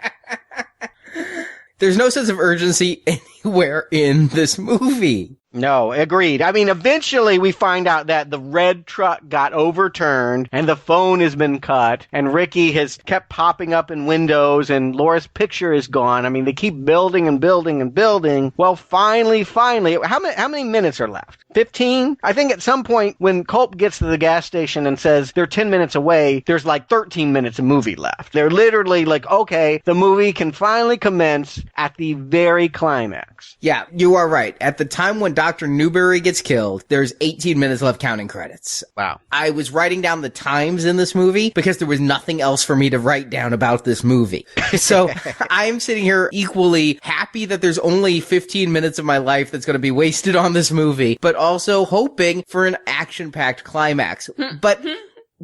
[SPEAKER 7] There's no sense of urgency anywhere in this movie.
[SPEAKER 8] No, agreed. I mean, eventually we find out that the red truck got overturned and the phone has been cut and Ricky has kept popping up in windows and Laura's picture is gone. I mean, they keep building and building and building. Well, finally, how many minutes are left? 15? I think at some point when Culp gets to the gas station and says they're 10 minutes away, there's like 13 minutes of movie left. They're literally like, okay, the movie can finally commence at the very climax.
[SPEAKER 7] Yeah, you are right. At the time when Dr. Newberry gets killed, there's 18 minutes left counting credits.
[SPEAKER 8] Wow.
[SPEAKER 7] I was writing down the times in this movie because there was nothing else for me to write down about this movie. So I'm sitting here equally happy that there's only 15 minutes of my life that's going to be wasted on this movie, but also hoping for an action-packed climax. But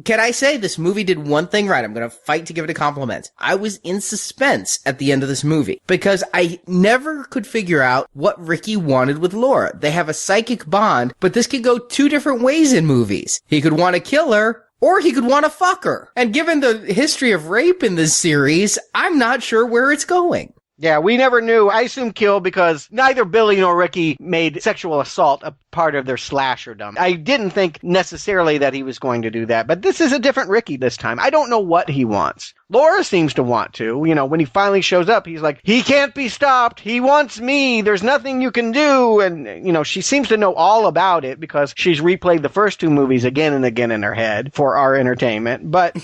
[SPEAKER 7] can I say this movie did one thing right? I'm going to fight to give it a compliment. I was in suspense at the end of this movie because I never could figure out what Ricky wanted with Laura. They have a psychic bond, but this could go two different ways in movies. He could want to kill her, or he could want to fuck her. And given the history of rape in this series, I'm not sure where it's going.
[SPEAKER 8] Yeah, we never knew. I assume kill because neither Billy nor Ricky made sexual assault a part of their slasherdom. I didn't think necessarily that he was going to do that, but this is a different Ricky this time. I don't know what he wants. Laura seems to want to. You know, when he finally shows up, he's like, he can't be stopped. He wants me. There's nothing you can do. And, you know, she seems to know all about it because she's replayed the first two movies again and again in her head for our entertainment. But...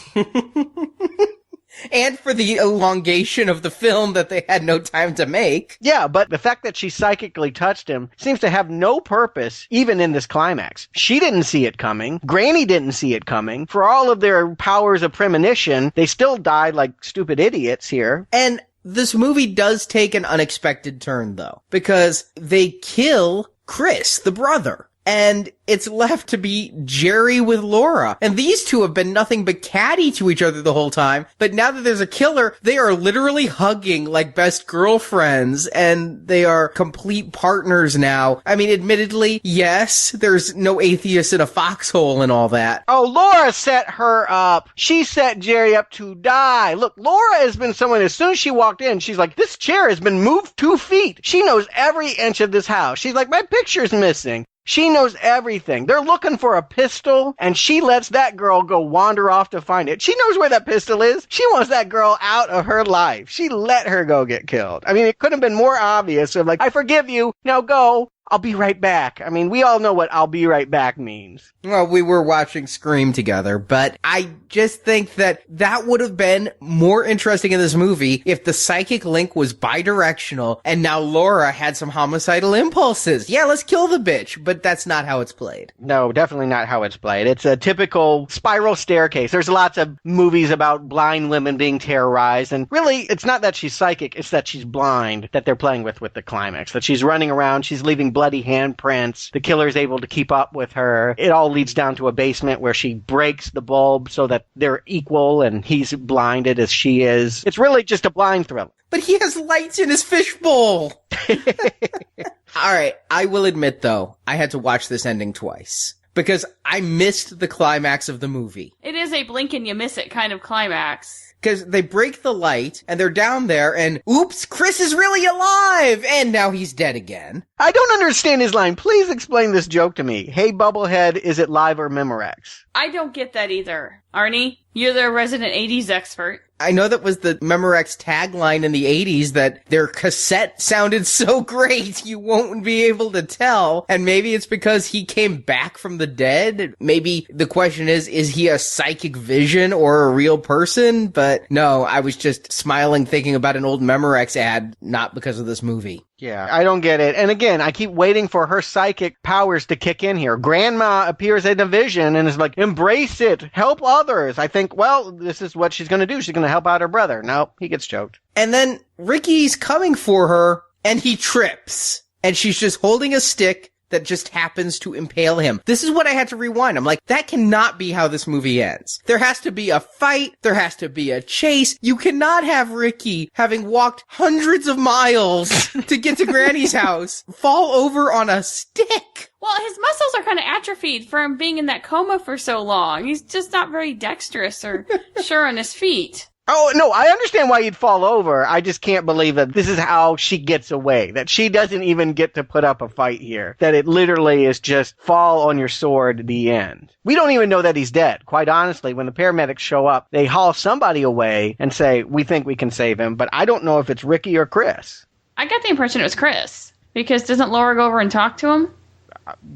[SPEAKER 7] And for the elongation of the film that they had no time to make.
[SPEAKER 8] Yeah, but the fact that she psychically touched him seems to have no purpose, even in this climax. She didn't see it coming. Granny didn't see it coming. For all of their powers of premonition, they still died like stupid idiots here.
[SPEAKER 7] And this movie does take an unexpected turn, though, because they kill Chris, the brother. and it's left to be Jerry with Laura. And these two have been nothing but catty to each other the whole time, but now that there's a killer, they are literally hugging like best girlfriends, and they are complete partners now. I mean, admittedly, yes, there's no atheist in a foxhole and all that.
[SPEAKER 8] Oh, Laura set her up. She set Jerry up to die. Look, Laura has been someone, as soon as she walked in, she's like, this chair has been moved 2 feet. She knows every inch of this house. She's like, my picture's missing. She knows everything. They're looking for a pistol, and she lets that girl go wander off to find it. She knows where that pistol is. She wants that girl out of her life. She let her go get killed. I mean, it couldn't have been more obvious of like, I forgive you, now go. I'll be right back. I mean, we all know what I'll be right back means.
[SPEAKER 7] Well, we were watching Scream together, but I just think that that would have been more interesting in this movie if the psychic link was bidirectional and now Laura had some homicidal impulses. Yeah, let's kill the bitch, but that's not how it's played.
[SPEAKER 8] No, definitely not how it's played. It's a typical spiral staircase. There's lots of movies about blind women being terrorized, and really, it's not that she's psychic, it's that she's blind that they're playing with the climax. That she's running around, she's leaving bloody handprints. The killer's able to keep up with her. It all leads down to a basement where she breaks the bulb so that they're equal and he's blinded as she is. It's really just a blind thriller.
[SPEAKER 7] But he has lights in his fishbowl. All right, I will admit, though, I had to watch this ending twice because I missed the climax of the movie.
[SPEAKER 9] It is a blink and you miss it kind of climax.
[SPEAKER 7] Because they break the light, and they're down there, and oops, Chris is really alive! And now he's dead again.
[SPEAKER 8] I don't understand his line. Please explain this joke to me. Hey, Bubblehead, is it live or Memorex?
[SPEAKER 9] I don't get that either. Arnie, you're the resident 80s expert.
[SPEAKER 7] I know that was the Memorex tagline in the 80s, that their cassette sounded so great you won't be able to tell. And maybe it's because he came back from the dead. Maybe the question is he a psychic vision or a real person? But no, I was just smiling thinking about an old Memorex ad, not because of this movie.
[SPEAKER 8] Yeah, I don't get it. And again, I keep waiting for her psychic powers to kick in here. Grandma appears in a vision and is like, embrace it, help others. I think, well, this is what she's going to do. She's going to help out her brother. No, he gets choked.
[SPEAKER 7] And then Ricky's coming for her and he trips. And she's just holding a stick that just happens to impale him. This is what I had to rewind. I'm like, that cannot be how this movie ends. There has to be a fight. There has to be a chase. You cannot have Ricky, having walked hundreds of miles to get to Granny's house, fall over on a stick.
[SPEAKER 9] Well, his muscles are kind of atrophied from being in that coma for so long. He's just not very dexterous or sure on his feet.
[SPEAKER 8] Oh, no, I understand why you'd fall over. I just can't believe that this is how she gets away. That she doesn't even get to put up a fight here. That it literally is just fall on your sword, the end. We don't even know that he's dead. Quite honestly, when the paramedics show up, they haul somebody away and say, we think we can save him. But I don't know if it's Ricky or Chris.
[SPEAKER 9] I got the impression it was Chris. Because doesn't Laura go over and talk to him?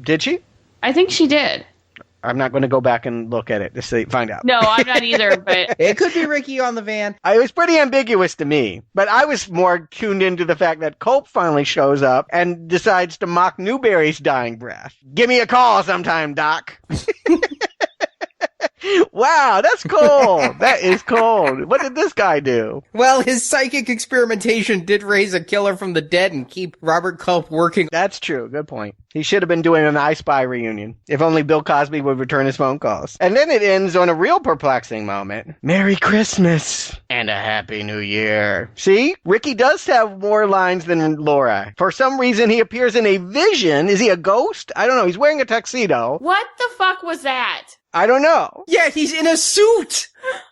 [SPEAKER 8] Did she?
[SPEAKER 9] I think she did.
[SPEAKER 8] I'm not going to go back and look at it to see, find out.
[SPEAKER 9] No, I'm not either, but...
[SPEAKER 7] It could be Ricky on the van.
[SPEAKER 8] It was pretty ambiguous to me, but I was more tuned into the fact that Culp finally shows up and decides to mock Newberry's dying breath. Give me a call sometime, Doc. Wow, that's cool. That is cool. What did this guy do?
[SPEAKER 7] Well, his psychic experimentation did raise a killer from the dead and keep Robert Culp working.
[SPEAKER 8] That's true. Good point. He should have been doing an I Spy reunion. If only Bill Cosby would return his phone calls. And then it ends on a real perplexing moment. Merry Christmas and a Happy New Year. See? Ricky does have more lines than Laura. For some reason, he appears in a vision. Is he a ghost? I don't know. He's wearing a tuxedo.
[SPEAKER 9] What the fuck was that?
[SPEAKER 8] I don't know.
[SPEAKER 7] Yeah, he's in a suit.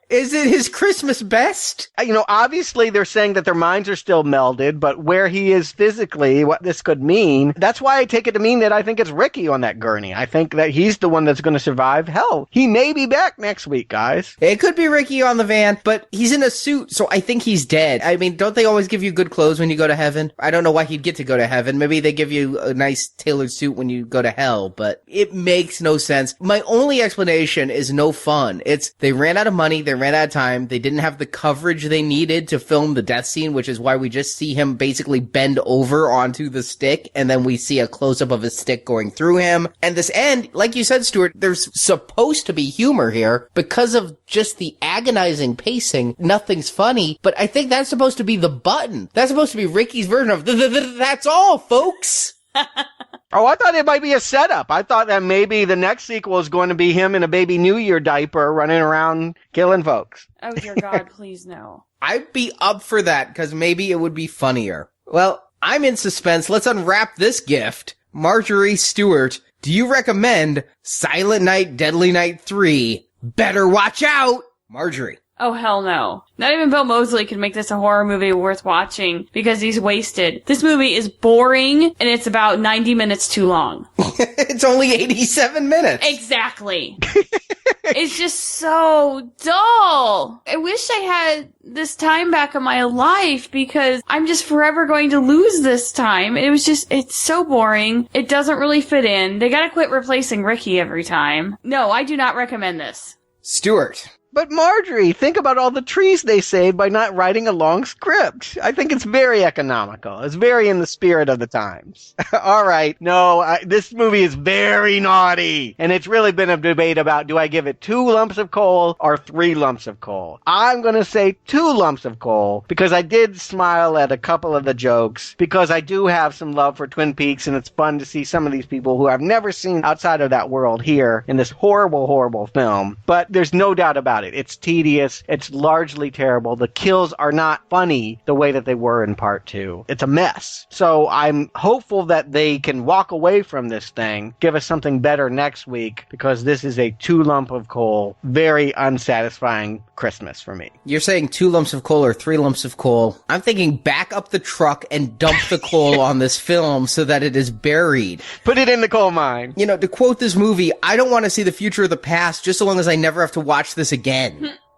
[SPEAKER 7] Is it his Christmas best?
[SPEAKER 8] Obviously they're saying that their minds are still melded, but where he is physically, what this could mean, that's why I take it to mean that I think it's Ricky on that gurney. I think that he's the one that's going to survive. Hell, he may be back next week, guys.
[SPEAKER 7] It could be Ricky on the van, but he's in a suit, so I think he's dead. I mean, don't they always give you good clothes when you go to heaven? I don't know why he'd get to go to heaven. Maybe they give you a nice tailored suit when you go to hell, but it makes no sense. My only explanation is no fun. It's they ran out of money, they ran out of time, they didn't have the coverage they needed to film the death scene, which is why we just see him basically bend over onto the stick, and then we see a close-up of his stick going through him. And this end, like you said, Stuart, there's supposed to be humor here because of just the agonizing pacing. Nothing's funny, but I think that's supposed to be the button. That's supposed to be Ricky's version of that's all, folks.
[SPEAKER 8] Oh, I thought it might be a setup. I thought that maybe the next sequel is going to be him in a baby New Year diaper running around killing folks.
[SPEAKER 9] Oh, dear God, please no.
[SPEAKER 7] I'd be up for that, because maybe it would be funnier. Well, I'm in suspense. Let's unwrap this gift. Marjorie Stewart, do you recommend Silent Night, Deadly Night 3? Better watch out! Marjorie.
[SPEAKER 9] Oh, hell no. Not even Bill Moseley can make this a horror movie worth watching because he's wasted. This movie is boring and it's about 90 minutes too long.
[SPEAKER 7] It's only 87 minutes.
[SPEAKER 9] Exactly. It's just so dull. I wish I had this time back in my life because I'm just forever going to lose this time. It's so boring. It doesn't really fit in. They gotta quit replacing Ricky every time. No, I do not recommend this.
[SPEAKER 7] Stuart.
[SPEAKER 8] But Marjorie, think about all the trees they saved by not writing a long script. I think it's very economical. It's very in the spirit of the times. All right. No, this movie is very naughty. And it's really been a debate about, do I give it 2 lumps of coal or 3 lumps of coal? I'm going to say 2 lumps of coal because I did smile at a couple of the jokes because I do have some love for Twin Peaks and it's fun to see some of these people who I've never seen outside of that world here in this horrible, horrible film. But there's no doubt about it. It's tedious. It's largely terrible. The kills are not funny the way that they were in part 2. It's a mess. So I'm hopeful that they can walk away from this thing, give us something better next week, because this is a 2 lump of coal, very unsatisfying Christmas for me.
[SPEAKER 7] You're saying 2 lumps of coal or 3 lumps of coal. I'm thinking back up the truck and dump the coal on this film so that it is buried.
[SPEAKER 8] Put it in the coal mine.
[SPEAKER 7] You know, to quote this movie, I don't want to see the future of the past just so long as I never have to watch this again.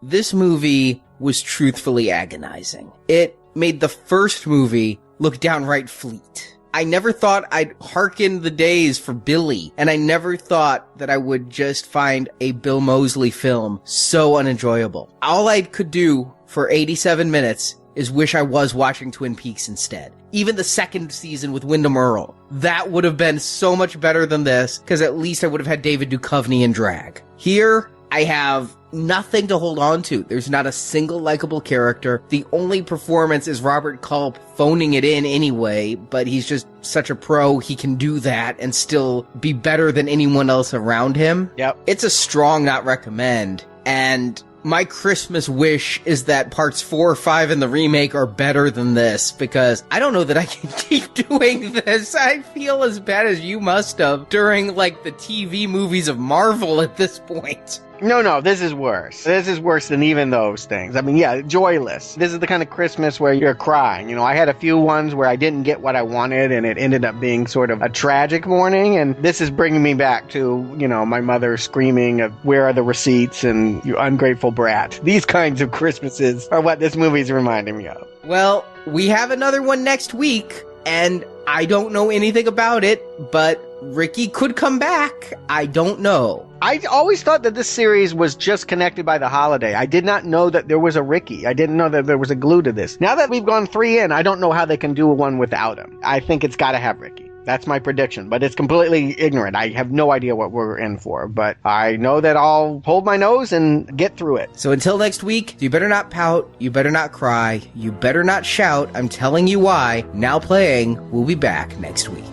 [SPEAKER 7] This movie was truthfully agonizing. It made the first movie look downright fleet. I never thought I'd hearken the days for Billy, and I never thought that I would just find a Bill Moseley film so unenjoyable. All I could do for 87 minutes is wish I was watching Twin Peaks instead. Even the second season with Wyndham Earle. That would have been so much better than this, because at least I would have had David Duchovny in drag. Here, I have nothing to hold on to. There's not a single likable character. The only performance is Robert Culp phoning it in anyway, but he's just such a pro, he can do that and still be better than anyone else around him.
[SPEAKER 8] Yep.
[SPEAKER 7] It's a strong not recommend, and my Christmas wish is that parts 4 or 5 in the remake are better than this, because I don't know that I can keep doing this. I feel as bad as you must have during, like, the TV movies of Marvel at this point.
[SPEAKER 8] No, this is worse. This is worse than even those things. I mean, yeah, joyless. This is the kind of Christmas where you're crying. You know, I had a few ones where I didn't get what I wanted and it ended up being sort of a tragic morning. And this is bringing me back to, you know, my mother screaming of where are the receipts and you ungrateful brat. These kinds of Christmases are what this movie's reminding me of.
[SPEAKER 7] Well, we have another one next week, and I don't know anything about it, but Ricky could come back. I don't know.
[SPEAKER 8] I always thought that this series was just connected by the holiday. I did not know that there was a Ricky. I didn't know that there was a glue to this. Now that we've gone 3 in, I don't know how they can do one without him. I think it's got to have Ricky. That's my prediction, but it's completely ignorant. I have no idea what we're in for, but I know that I'll hold my nose and get through it.
[SPEAKER 7] So until next week, you better not pout, you better not cry, you better not shout. I'm telling you why. Now Playing will be back next week.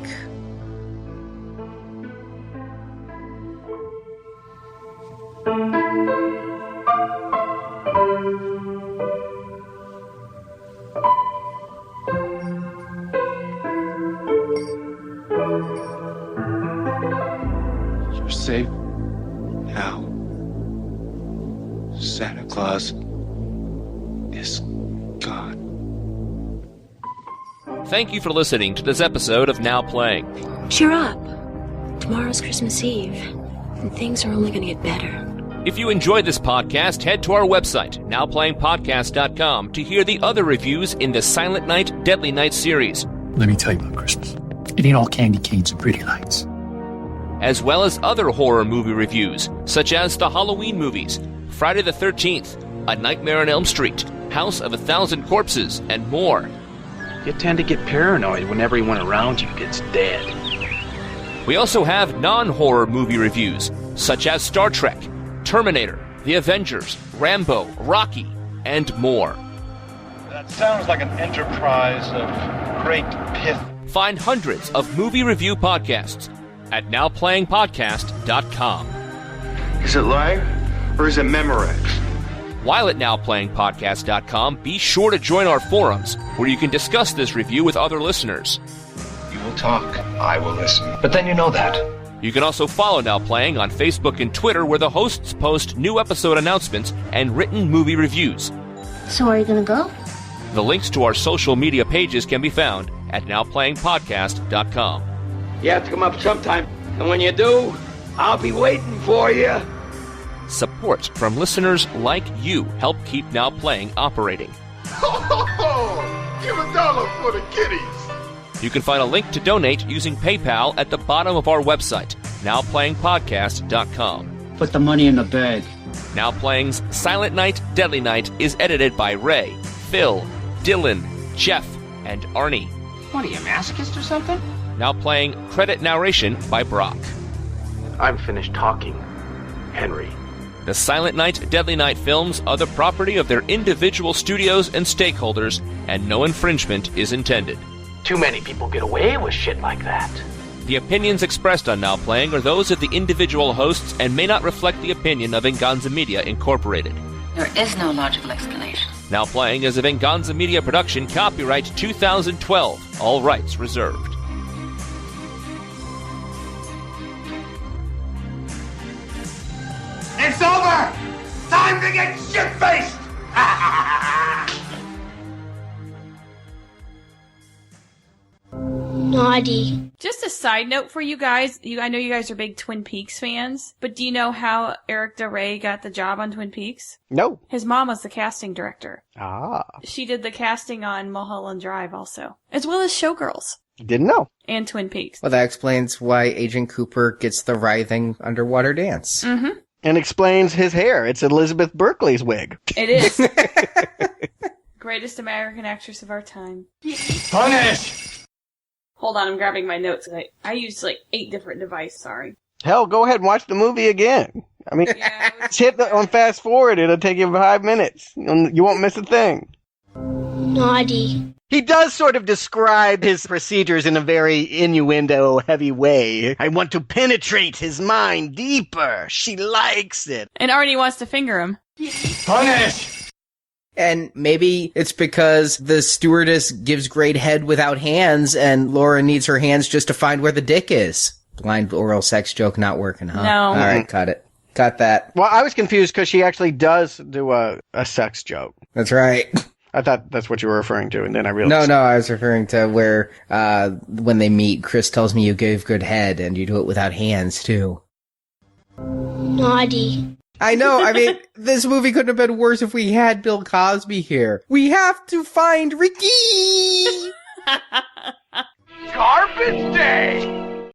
[SPEAKER 10] You're safe now. Santa Claus is gone.
[SPEAKER 2] Thank you for listening to this episode of Now Playing.
[SPEAKER 11] Cheer up. Tomorrow's Christmas Eve, and things are only going to get better.
[SPEAKER 2] If you enjoyed this podcast, head to our website, nowplayingpodcast.com, to hear the other reviews in the Silent Night, Deadly Night series.
[SPEAKER 3] Let me tell you about Christmas. It ain't all candy canes and pretty lights.
[SPEAKER 2] As well as other horror movie reviews, such as the Halloween movies, Friday the 13th, A Nightmare on Elm Street, House of 1,000 Corpses, and more.
[SPEAKER 12] You tend to get paranoid when everyone around you gets dead.
[SPEAKER 2] We also have non-horror movie reviews, such as Star Trek, Terminator, The Avengers, Rambo, Rocky, and more.
[SPEAKER 13] That sounds like an enterprise of
[SPEAKER 10] great pith.
[SPEAKER 2] Find hundreds of movie review podcasts at nowplayingpodcast.com.
[SPEAKER 10] Is it live or is it Memorex?
[SPEAKER 2] While at nowplayingpodcast.com, be sure to join our forums where you can discuss this review with other listeners.
[SPEAKER 10] You will talk, I will listen. But then you know that.
[SPEAKER 2] You can also follow Now Playing on Facebook and Twitter, where the hosts post new episode announcements and written movie reviews.
[SPEAKER 11] So are you gonna go?
[SPEAKER 2] The links to our social media pages can be found at nowplayingpodcast.com.
[SPEAKER 13] You have to come up sometime, and when you do, I'll be waiting for you.
[SPEAKER 2] Support from listeners like you help keep Now Playing operating.
[SPEAKER 14] Give $1 for the kiddies.
[SPEAKER 2] You can find a link to donate using PayPal at the bottom of our website, nowplayingpodcast.com.
[SPEAKER 15] Put the money in the bag.
[SPEAKER 2] Now Playing's Silent Night, Deadly Night is edited by Ray, Phil, Dylan, Jeff, and Arnie.
[SPEAKER 12] What are you, masochist or something?
[SPEAKER 2] Now Playing credit narration by Brock.
[SPEAKER 16] I'm finished talking, Henry.
[SPEAKER 2] The Silent Night, Deadly Night films are the property of their individual studios and stakeholders, and no infringement is intended.
[SPEAKER 16] Too many people get away with shit like that.
[SPEAKER 2] The opinions expressed on Now Playing are those of the individual hosts and may not reflect the opinion of Venganza Media Incorporated.
[SPEAKER 17] There is no logical explanation.
[SPEAKER 2] Now Playing is a Venganza Media production, copyright 2012, all rights reserved.
[SPEAKER 14] It's over! Time to get shit-faced!
[SPEAKER 11] Naughty.
[SPEAKER 9] Just a side note for you guys. I know you guys are big Twin Peaks fans, but do you know how Eric DeRay got the job on Twin Peaks?
[SPEAKER 8] No.
[SPEAKER 9] His mom was the casting director.
[SPEAKER 8] Ah.
[SPEAKER 9] She did the casting on Mulholland Drive also, as well as Showgirls.
[SPEAKER 8] Didn't know.
[SPEAKER 9] And Twin Peaks.
[SPEAKER 7] Well, that explains why Agent Cooper gets the writhing underwater dance.
[SPEAKER 9] Mm-hmm.
[SPEAKER 8] And explains his hair. It's Elizabeth Berkley's wig.
[SPEAKER 9] It is. Greatest American actress of our time.
[SPEAKER 14] Punish!
[SPEAKER 9] Hold on, I'm grabbing my notes. I used like 8 different devices, sorry.
[SPEAKER 8] Hell, go ahead and watch the movie again. I mean, just hit on fast forward. It'll take you 5 minutes. You won't miss a thing.
[SPEAKER 11] Naughty.
[SPEAKER 8] He does sort of describe his procedures in a very innuendo-heavy way. I want to penetrate his mind deeper. She likes it.
[SPEAKER 9] And Arnie wants to finger him.
[SPEAKER 14] Punish!
[SPEAKER 7] And maybe it's because the stewardess gives great head without hands, and Laura needs her hands just to find where the dick is. Blind oral sex joke not working, huh?
[SPEAKER 9] No.
[SPEAKER 7] All right, cut it. Cut that.
[SPEAKER 8] Well, I was confused because she actually does do a sex joke.
[SPEAKER 7] That's right.
[SPEAKER 8] I thought that's what you were referring to, and then I realized.
[SPEAKER 7] No, I was referring to where, when they meet, Chris tells me you gave good head, and you do it without hands, too.
[SPEAKER 11] Naughty.
[SPEAKER 7] I know, I mean, this movie couldn't have been worse if we had Bill Cosby here. We have to find Ricky!